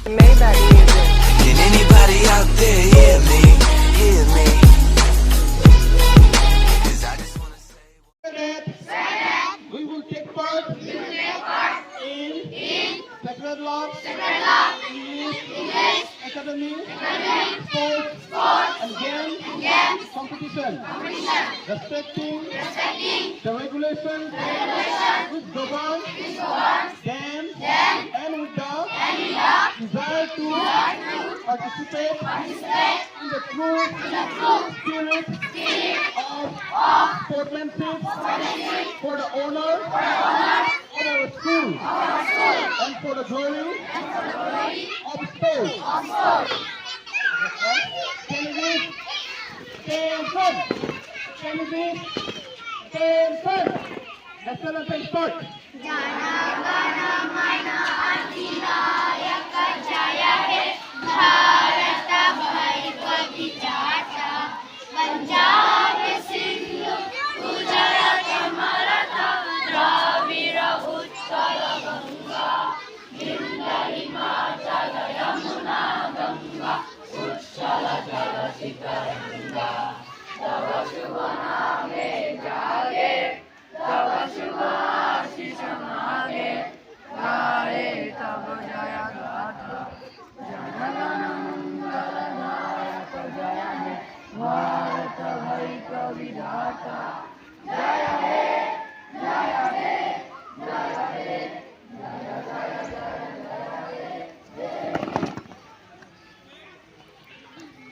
Maybach music. Can anybody out there hear me? Hear me? 'Cause I just wanna say We will take part in Sacred Love, English, Academy, Sports, and Games competition. Respecting the regulations which govern them and with the desire to participate in the true spirit of sportsmanship for the honor of our school and for the glory of sports. Can we stand firm? Can we stand firm? Let's start.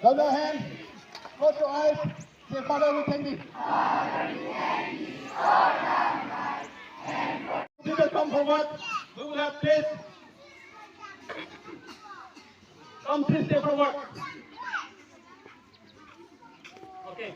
Hold your hands, close your eyes, say, Father, we thank you. People come forward, we will have this. Come, please stay forward. Okay.